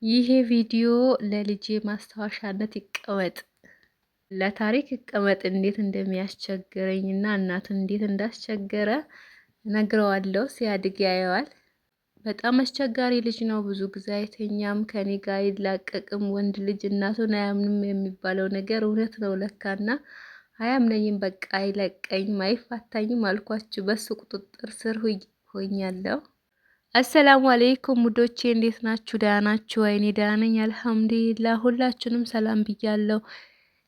ይሄ ቪዲዮ ለልጄ ማስታወሻነት ይቀመጥ፣ ለታሪክ ይቀመጥ። እንዴት እንደሚያስቸግረኝ እና እናቱን እንዴት እንዳስቸገረ ነግረዋለሁ። ሲያድግ ያየዋል። በጣም አስቸጋሪ ልጅ ነው። ብዙ ጊዜ አይተኛም፣ ከኔ ጋር አይላቀቅም። ወንድ ልጅ እናቱን አያምንም የሚባለው ነገር እውነት ነው ለካና አያምነኝም። በቃ አይለቀኝም፣ አይፋታኝም አልኳችሁ። በሱ ቁጥጥር ስር ሆኛለሁ። አሰላሙ አለይኩም ሙዶቼ፣ እንዴት ናችሁ? ደህና ናችሁ? እኔ ደህና ነኝ አልሐምዱሊላህ። ሁላችሁንም ሰላም ብያለሁ።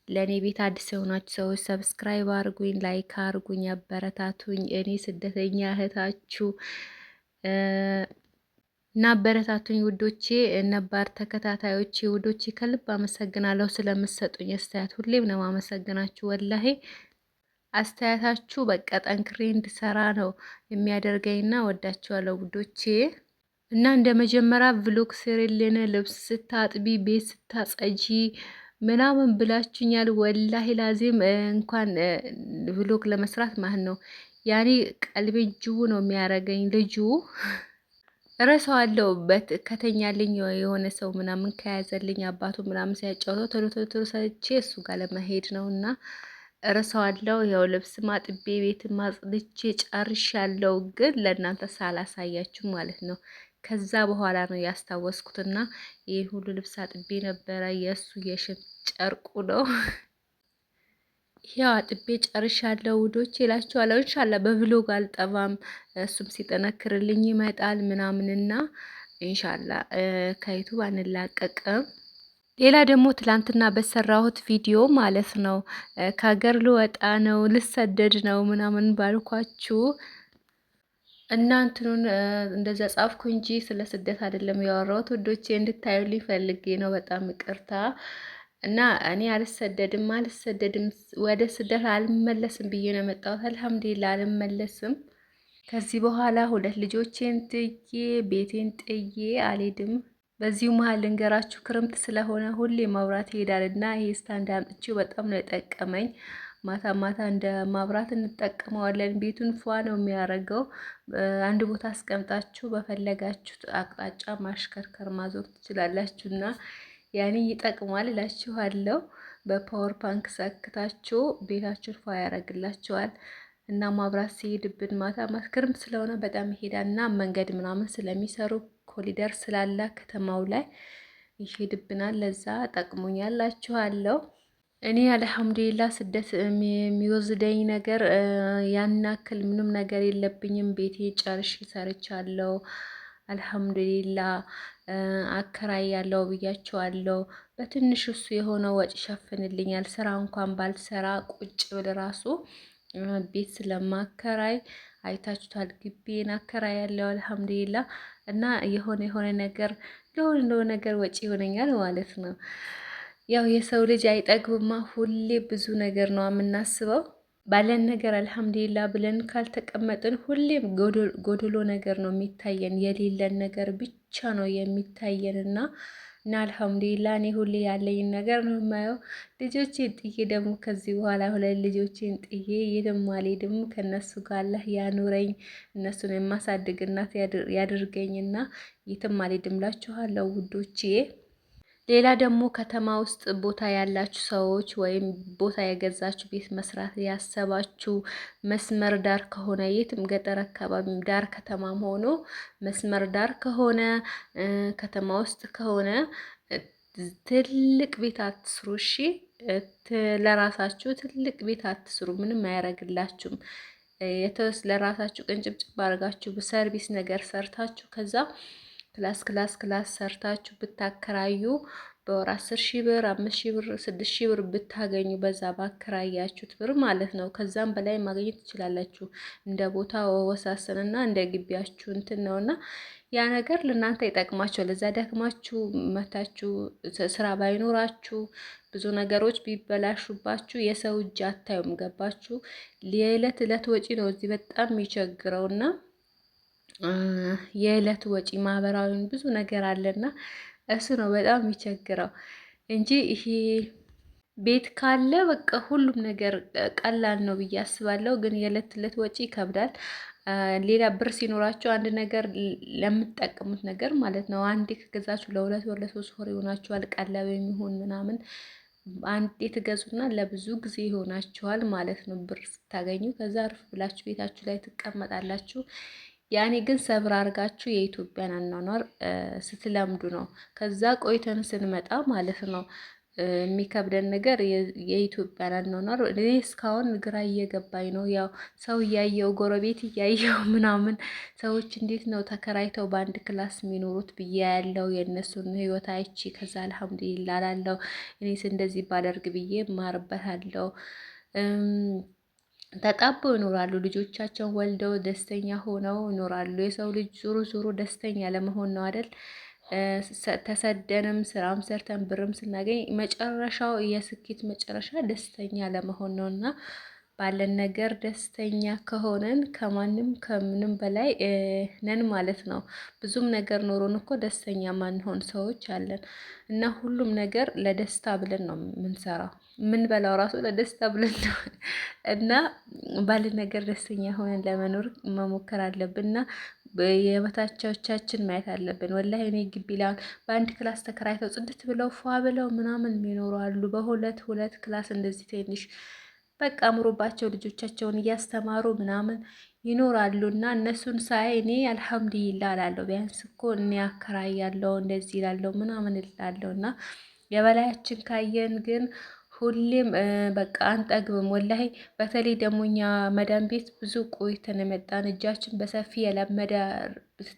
ለእኔ ቤት አዲስ የሆናችሁ ሰዎች ሰብስክራይብ አርጉኝ፣ ላይክ አርጉኝ፣ አበረታቱኝ። እኔ ስደተኛ እህታችሁ እና አበረታቱኝ ውዶቼ። ነባር ተከታታዮቼ ውዶቼ ከልብ አመሰግናለሁ ስለምትሰጡኝ አስተያየት። ሁሌም ነው አመሰግናችሁ ወላሂ። አስተያየታችሁ በቃ ጠንክሬ እንድሰራ ነው የሚያደርገኝና ወዳችኋለሁ ውዶቼ። እና እንደ መጀመሪያ ቭሎግ ስሪልን፣ ልብስ ስታጥቢ፣ ቤት ስታጸጂ ምናምን ብላችሁኛል። ወላሂ ላዚም እንኳን ቭሎግ ለመስራት ማለት ነው ያኔ ቀልቤ ጅው ነው የሚያደርገኝ ልጁ እረሳዋለሁ። ከተኛልኝ የሆነ ሰው ምናምን ከያዘልኝ አባቱ ምናምን ሲያጫውተው ቶሎ ሰልቼ እሱ ጋር ለመሄድ ነው እና እረሳዋለሁ። ያው ልብስ ማጥቤ ቤት ማጽድቼ ጨርሻለሁ፣ ግን ለእናንተ ሳላሳያችሁ ማለት ነው። ከዛ በኋላ ነው ያስታወስኩትና ይህ ሁሉ ልብስ አጥቤ ነበረ። የእሱ የሽንት ጨርቁ ነው። ያው አጥቤ ጨርሻለሁ ውዶች ይላችኋለሁ። ኢንሻአላህ በቭሎግ አልጠፋም። እሱም ሲጠነክርልኝ ይመጣል ምናምንና ኢንሻአላህ ከዩቱብ አንላቀቅም። ሌላ ደግሞ ትላንትና በሰራሁት ቪዲዮ ማለት ነው ከሀገር ልወጣ ነው ልሰደድ ነው ምናምን ባልኳችሁ እናንተን እንደዛ ጻፍኩ እንጂ ስለ ስደት አይደለም ያወራሁት ውዶቼ፣ እንድታዩልኝ ፈልጌ ነው። በጣም ይቅርታ እና እኔ አልሰደድም ወደ ስደት አልመለስም ብዬ ነው የመጣሁት። አልሐምዱሊላህ አልመለስም። ከዚህ በኋላ ሁለት ልጆቼን ጥዬ ቤቴን ጥዬ አልሄድም። በዚሁ መሀል ልንገራችሁ፣ ክረምት ስለሆነ ሁሌ መብራት ይሄዳል እና ይሄ ስታንድ አምጥቼው በጣም ነው የጠቀመኝ። ማታ ማታ እንደ ማብራት እንጠቀመዋለን። ቤቱን ፏ ነው የሚያደርገው። አንድ ቦታ አስቀምጣችሁ በፈለጋችሁት አቅጣጫ ማሽከርከር ማዞር ትችላላችሁ እና ያኔ ይጠቅማል እላችኋለሁ። በፓወር ፓንክ ሰክታችሁ ቤታችሁን ፏ ያደርግላችኋል። እና ማብራት ሲሄድብን ማታ ክረምት ስለሆነ በጣም ይሄዳል እና መንገድ ምናምን ስለሚሰሩ ኮሊደር ስላለ ከተማው ላይ ይሄድብናል። ለዛ ጠቅሞኛላችኋለሁ። እኔ አልሐምዱሊላህ ስደት የሚወዝደኝ ነገር ያን ያክል ምንም ነገር የለብኝም። ቤቴ ጨርሼ ሰርቻለሁ አልሐምዱሊላህ። አከራይ ያለው ብያቸዋለሁ። በትንሹ እሱ የሆነ ወጪ ሸፍንልኛል። ስራ እንኳን ባልሰራ ቁጭ ብል ራሱ ቤት ስለማከራይ አይታችሁታል። ግቢን አከራይ ያለው አልሐምዱሊላህ። እና የሆነ ነገር ለሆነ ነገር ወጪ ይሆነኛል ማለት ነው። ያው የሰው ልጅ አይጠግብማ። ሁሌ ብዙ ነገር ነው የምናስበው። ባለን ነገር አልሐምዱሊላህ ብለን ካልተቀመጥን ሁሌም ጎዶሎ ነገር ነው የሚታየን። የሌለን ነገር ብቻ ነው የሚታየን እና አልሐምዱሊላህ እኔ ሁሌ ያለኝን ነገር ነው የማየው። ልጆቼን ጥዬ ደግሞ ከዚህ በኋላ ሁለት ልጆቼን ጥዬ የትም አልሄድም። ከነሱ ጋር አላህ ያኑረኝ፣ እነሱን የማሳድግ እናት ያድርገኝና የትም አልሄድም እላችኋለሁ ውዶቼ። ሌላ ደግሞ ከተማ ውስጥ ቦታ ያላችሁ ሰዎች ወይም ቦታ የገዛችሁ ቤት መስራት ያሰባችሁ መስመር ዳር ከሆነ የትም ገጠር አካባቢ ዳር ከተማም ሆኖ መስመር ዳር ከሆነ ከተማ ውስጥ ከሆነ ትልቅ ቤት አትስሩ። እሺ፣ ለራሳችሁ ትልቅ ቤት አትስሩ። ምንም አያደርግላችሁም። ለራሳችሁ ቅንጭብጭብ አድርጋችሁ በሰርቪስ ነገር ሰርታችሁ ከዛ ክላስ ሰርታችሁ ብታከራዩ በወር 10,000 ብር፣ 5,000 ብር፣ 6,000 ብር ብታገኙ በዛ ባከራያችሁት ብር ማለት ነው። ከዛም በላይ ማግኘት ትችላላችሁ። እንደ ቦታ ወሳሰንና እንደ ግቢያችሁ እንትን ነውና ያ ነገር ለእናንተ ይጠቅማችኋል። ለዛ ደክማችሁ መታችሁ ስራ ባይኖራችሁ ብዙ ነገሮች ቢበላሹባችሁ የሰው እጅ አታዩም። ገባችሁ? የዕለት ዕለት ወጪ ነው እዚህ በጣም የሚቸግረውና የዕለት ወጪ ማህበራዊ ብዙ ነገር አለና እሱ ነው በጣም የሚቸግረው እንጂ ይሄ ቤት ካለ በቃ ሁሉም ነገር ቀላል ነው ብዬ አስባለሁ። ግን የዕለት ዕለት ወጪ ይከብዳል። ሌላ ብር ሲኖራችሁ አንድ ነገር ለምትጠቀሙት ነገር ማለት ነው። አንዴ ከገዛችሁ ለሁለት ወር ለሶስት ወር ይሆናችኋል። ቀለብ የሚሆን ምናምን አንዴ ትገዙና ለብዙ ጊዜ ይሆናችኋል ማለት ነው። ብር ስታገኙ ከዛ አርፍ ብላችሁ ቤታችሁ ላይ ትቀመጣላችሁ። ያኔ ግን ሰብር አድርጋችሁ የኢትዮጵያን አኗኗር ስትለምዱ ነው። ከዛ ቆይተን ስንመጣ ማለት ነው የሚከብደን ነገር የኢትዮጵያን አኗኗር እኔ እስካሁን ግራ እየገባኝ ነው። ያው ሰው እያየው ጎረቤት እያየው ምናምን ሰዎች እንዴት ነው ተከራይተው በአንድ ክላስ የሚኖሩት ብዬ ያለው የእነሱን ህይወት አይቼ ከዛ አልሐምዱሊላህ ላለው እኔስ እንደዚህ ባደርግ ብዬ እማርበታለሁ። ተጣበው ይኖራሉ። ልጆቻቸውን ወልደው ደስተኛ ሆነው ይኖራሉ። የሰው ልጅ ዙሩ ዙሩ ደስተኛ ለመሆን ነው አይደል? ተሰደንም ስራም ሰርተን ብርም ስናገኝ መጨረሻው የስኬት መጨረሻ ደስተኛ ለመሆን ነው እና ባለን ነገር ደስተኛ ከሆነን ከማንም ከምንም በላይ ነን ማለት ነው። ብዙም ነገር ኖሮን እኮ ደስተኛ ማንሆን ሰዎች አለን እና ሁሉም ነገር ለደስታ ብለን ነው የምንሰራው። የምንበላው ራሱ ለደስታ ብለን ነው እና ባለን ነገር ደስተኛ ሆነን ለመኖር መሞከር አለብን እና የበታቾቻችን ማየት አለብን። ወላሂ እኔ ግቢ ላይ በአንድ ክላስ ተከራይተው ጽድት ብለው ፏ ብለው ምናምን የሚኖሩ አሉ። በሁለት ሁለት ክላስ እንደዚህ ትንሽ በቃ አምሮባቸው ልጆቻቸውን እያስተማሩ ምናምን ይኖራሉ እና እነሱን ሳይ እኔ አልሐምዱሊላ እላለሁ። ቢያንስ እኮ እኔ አከራያለሁ እንደዚህ እላለሁ ምናምን እላለሁ እና የበላያችን ካየን ግን ሁሌም በቃ አንጠግብም። ወላሂ በተለይ ደግሞ እኛ መዳን ቤት ብዙ ቆይተን የመጣን እጃችን በሰፊ የለመደ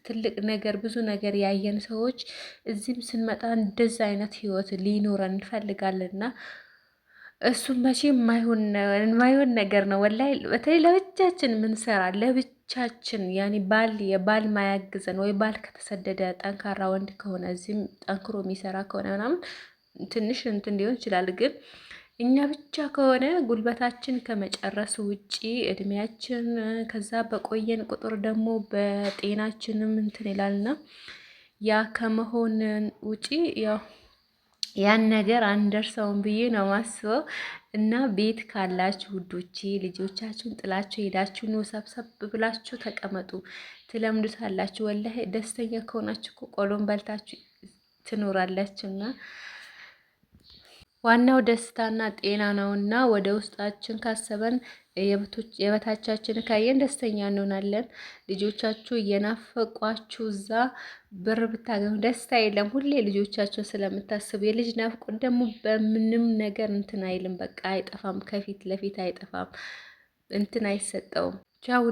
ትልቅ ነገር ብዙ ነገር ያየን ሰዎች እዚህም ስንመጣ እንደዛ አይነት ህይወት ሊኖረን እንፈልጋለንና እሱም መቼ የማይሆን ነገር ነው። ወላሂ በተለይ ለብቻችን ምንሰራ ለብቻችን ያኔ ባል የባል ማያግዘን ወይ ባል ከተሰደደ ጠንካራ ወንድ ከሆነ እዚህም ጠንክሮ የሚሰራ ከሆነ ምናምን ትንሽ እንትን ሊሆን ይችላል። ግን እኛ ብቻ ከሆነ ጉልበታችን ከመጨረስ ውጪ እድሜያችን ከዛ በቆየን ቁጥር ደግሞ በጤናችንም እንትን ይላልና ያ ከመሆን ውጪ ያው ያን ነገር አንደርሰውም ብዬ ነው ማስበው። እና ቤት ካላችሁ ውዶቼ ልጆቻችሁን ጥላችሁ ሄዳችሁ ነው ሰብሰብ ብላችሁ ተቀመጡ፣ ትለምዱታላችሁ። ወላሂ ደስተኛ ከሆናችሁ ቆሎን በልታችሁ ትኖራላችሁና ዋናው ደስታና ጤና ነውና ወደ ውስጣችን ካሰበን የበታቻችን ካየን ደስተኛ እንሆናለን። ልጆቻችሁ እየናፈቋችሁ እዛ ብር ብታገኙ ደስታ የለም። ሁሌ ልጆቻችሁ ስለምታስቡ የልጅ ናፍቆት ደግሞ በምንም ነገር እንትን አይልም። በቃ አይጠፋም፣ ከፊት ለፊት አይጠፋም፣ እንትን አይሰጠውም። ቻው።